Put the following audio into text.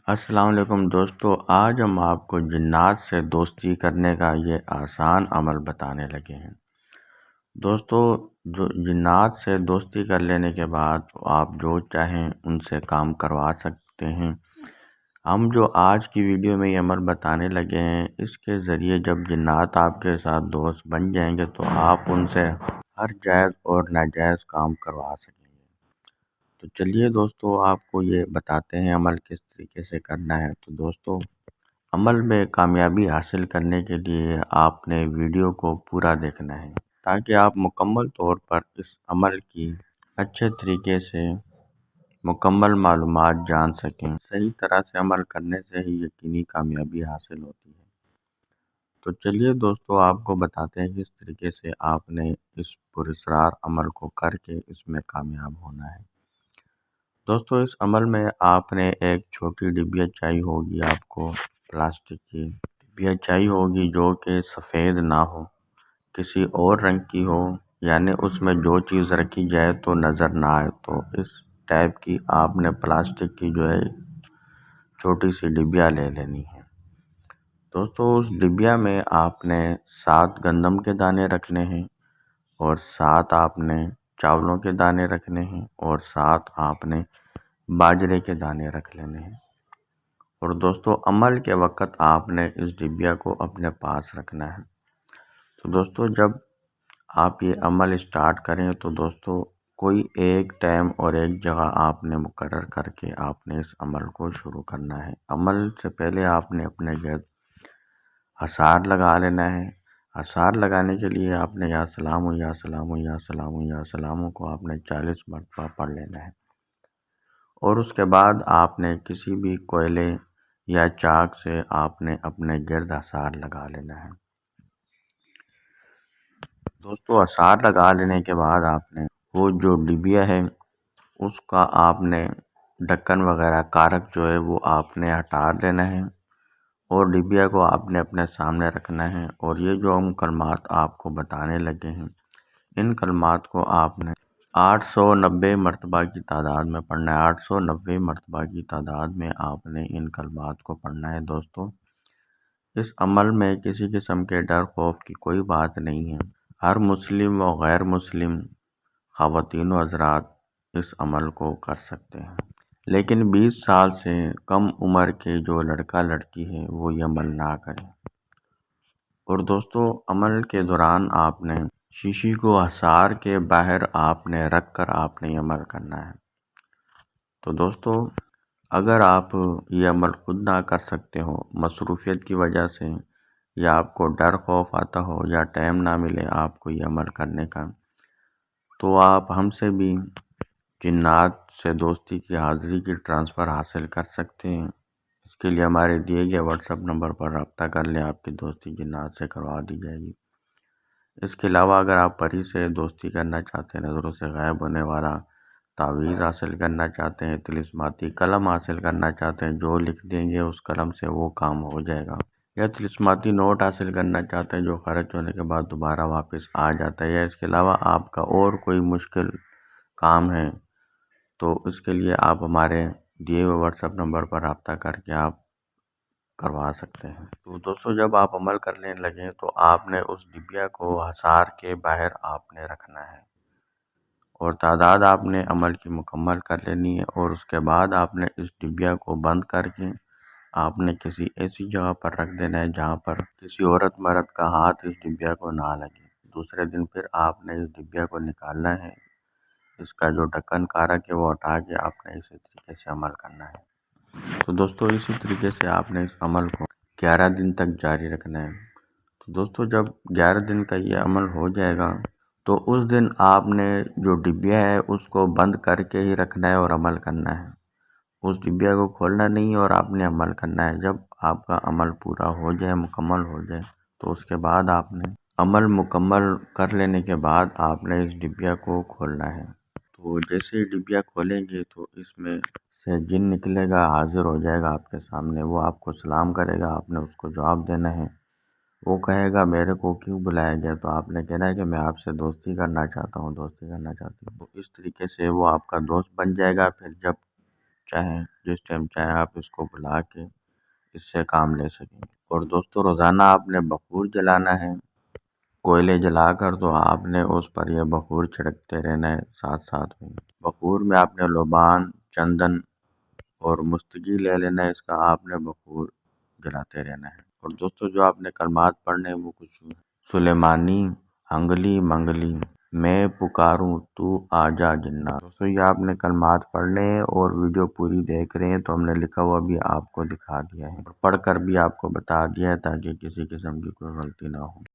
السلام علیکم دوستو، آج ہم آپ کو جنات سے دوستی کرنے کا یہ آسان عمل بتانے لگے ہیں۔ دوستو، جو جنات سے دوستی کر لینے کے بعد آپ جو چاہیں ان سے کام کروا سکتے ہیں۔ ہم جو آج کی ویڈیو میں یہ عمل بتانے لگے ہیں، اس کے ذریعے جب جنات آپ کے ساتھ دوست بن جائیں گے تو آپ ان سے ہر جائز اور ناجائز کام کروا سکیں گے۔ تو چلیے دوستو، آپ کو یہ بتاتے ہیں عمل کس طریقے سے کرنا ہے۔ تو دوستو، عمل میں کامیابی حاصل کرنے کے لیے آپ نے ویڈیو کو پورا دیکھنا ہے تاکہ آپ مکمل طور پر اس عمل کی اچھے طریقے سے مکمل معلومات جان سکیں۔ صحیح طرح سے عمل کرنے سے ہی یقینی کامیابی حاصل ہوتی ہے۔ تو چلیے دوستو، آپ کو بتاتے ہیں کس طریقے سے آپ نے اس پراسرار عمل کو کر کے اس میں کامیاب ہونا ہے۔ دوستو، اس عمل میں آپ نے ایک چھوٹی ڈبیا چاہیے ہوگی، آپ کو پلاسٹک کی ڈبیا چاہیے ہوگی جو کہ سفید نہ ہو، کسی اور رنگ کی ہو، یعنی اس میں جو چیز رکھی جائے تو نظر نہ آئے۔ تو اس ٹائپ کی آپ نے پلاسٹک کی جو ہے چھوٹی سی ڈبیا لے لینی ہے۔ دوستو، اس ڈبیا میں آپ نے 7 گندم کے دانے رکھنے ہیں، اور 7 آپ نے چاولوں کے دانے رکھنے ہیں، اور 7 آپ نے باجرے کے دانے رکھ لینے ہیں۔ اور دوستو، عمل کے وقت آپ نے اس ڈبیا کو اپنے پاس رکھنا ہے۔ تو دوستو، جب آپ یہ عمل اسٹارٹ کریں تو دوستو کوئی ایک ٹائم اور ایک جگہ آپ نے مقرر کر کے آپ نے اس عمل کو شروع کرنا ہے۔ عمل سے پہلے آپ نے اپنے گرد حصار لگا لینا ہے۔ حصار لگانے کے لیے آپ نے یا سلام یا سلام یا سلام یا سلام کو آپ نے 40 مرتبہ پڑھ لینا ہے، اور اس کے بعد آپ نے کسی بھی کوئلے یا چاک سے آپ نے اپنے گرد حصار لگا لینا ہے۔ دوستو، حصار لگا لینے کے بعد آپ نے وہ جو ڈبیا ہے اس کا آپ نے ڈھکن وغیرہ کارک جو ہے وہ آپ نے ہٹا دینا ہے، اور ڈبیا کو آپ نے اپنے سامنے رکھنا ہے۔ اور یہ جو ہم کلمات آپ کو بتانے لگے ہیں، ان کلمات کو آپ نے 890 مرتبہ کی تعداد میں پڑھنا ہے۔ 890 مرتبہ کی تعداد میں آپ نے ان کلمات کو پڑھنا ہے۔ دوستو، اس عمل میں کسی قسم کے ڈر خوف کی کوئی بات نہیں ہے۔ ہر مسلم و غیر مسلم خواتین و حضرات اس عمل کو کر سکتے ہیں، لیکن 20 سال سے کم عمر کے جو لڑکا لڑکی ہے وہ یہ عمل نہ کریں۔ اور دوستو، عمل کے دوران آپ نے شیشی کو حصار کے باہر آپ نے رکھ کر آپ نے یہ عمل کرنا ہے۔ تو دوستو، اگر آپ یہ عمل خود نہ کر سکتے ہو مصروفیت کی وجہ سے، یا آپ کو ڈر خوف آتا ہو، یا ٹائم نہ ملے آپ کو یہ عمل کرنے کا، تو آپ ہم سے بھی جنات سے دوستی کی حاضری کی ٹرانسفر حاصل کر سکتے ہیں۔ اس کے لیے ہمارے دیے گئے واٹس ایپ نمبر پر رابطہ کر لیں، آپ کی دوستی جنات سے کروا دی جائے گی۔ اس کے علاوہ اگر آپ پری سے دوستی کرنا چاہتے ہیں، نظروں سے غائب ہونے والا تعویذ حاصل کرنا چاہتے ہیں، طلسماتی قلم حاصل کرنا چاہتے ہیں، جو لکھ دیں گے اس قلم سے وہ کام ہو جائے گا، یا طلسماتی نوٹ حاصل کرنا چاہتے ہیں جو خرچ ہونے کے بعد دوبارہ واپس آ جاتا ہے، یا اس کے علاوہ آپ کا اور کوئی مشکل کام ہے، تو اس کے لیے آپ ہمارے دیے ہوئے واٹس ایپ نمبر پر رابطہ کر کے آپ کروا سکتے ہیں۔ تو دوستو، جب آپ عمل کرنے لگیں تو آپ نے اس ڈبیا کو حصار کے باہر آپ نے رکھنا ہے، اور تعداد آپ نے عمل کی مکمل کر لینی ہے، اور اس کے بعد آپ نے اس ڈبیا کو بند کر کے آپ نے کسی ایسی جگہ پر رکھ دینا ہے جہاں پر کسی عورت مرد کا ہاتھ اس ڈبیا کو نہ لگے۔ دوسرے دن پھر آپ نے اس ڈبیا کو نکالنا ہے، اس کا جو ڈھکن کارک ہے وہ ہٹا کے آپ نے اسی طریقے سے عمل کرنا ہے۔ تو دوستو، اسی طریقے سے آپ نے اس عمل کو 11 دن تک جاری رکھنا ہے۔ تو دوستو، جب 11 دن کا یہ عمل ہو جائے گا تو اس دن آپ نے جو ڈبیا ہے اس کو بند کر کے ہی رکھنا ہے اور عمل کرنا ہے۔ اس ڈبیا کو کھولنا نہیں ہے اور آپ نے عمل کرنا ہے۔ جب آپ کا عمل پورا ہو جائے، مکمل ہو جائے، تو اس کے بعد آپ نے عمل مکمل کر لینے کے بعد آپ نے اس ڈبیا کو کھولنا ہے۔ تو جیسے ہی ڈبیا کھولیں گے تو اس میں سے جن نکلے گا، حاضر ہو جائے گا آپ کے سامنے۔ وہ آپ کو سلام کرے گا، آپ نے اس کو جواب دینا ہے۔ وہ کہے گا میرے کو کیوں بلایا گیا، تو آپ نے کہنا ہے کہ میں آپ سے دوستی کرنا چاہتا ہوں، دوستی کرنا چاہتی ہوں۔ تو اس طریقے سے وہ آپ کا دوست بن جائے گا۔ پھر جب چاہیں جس ٹائم چاہیں آپ اس کو بلا کے اس سے کام لے سکیں۔ اور دوستو روزانہ آپ نے بخور جلانا ہے، کوئلے جلا کر تو آپ نے اس پر یہ بخور چھڑکتے رہنا ہے ساتھ ساتھ میں۔ بخور میں آپ نے لوبان، چندن اور مستگی لے لینا ہے، اس کا آپ نے بخور جلاتے رہنا ہے۔ اور دوستو جو آپ نے کلمات پڑھنے ہیں وہ کچھ سلیمانی انگلی منگلی میں پکاروں تو آجا جنات۔ دوستو یہ آپ نے کلمات پڑھنے ہیں اور ویڈیو پوری دیکھ رہے ہیں تو ہم نے لکھا ہوا بھی آپ کو دکھا دیا ہے، پڑھ کر بھی آپ کو بتا دیا ہے تاکہ کسی قسم کی کوئی غلطی نہ ہو۔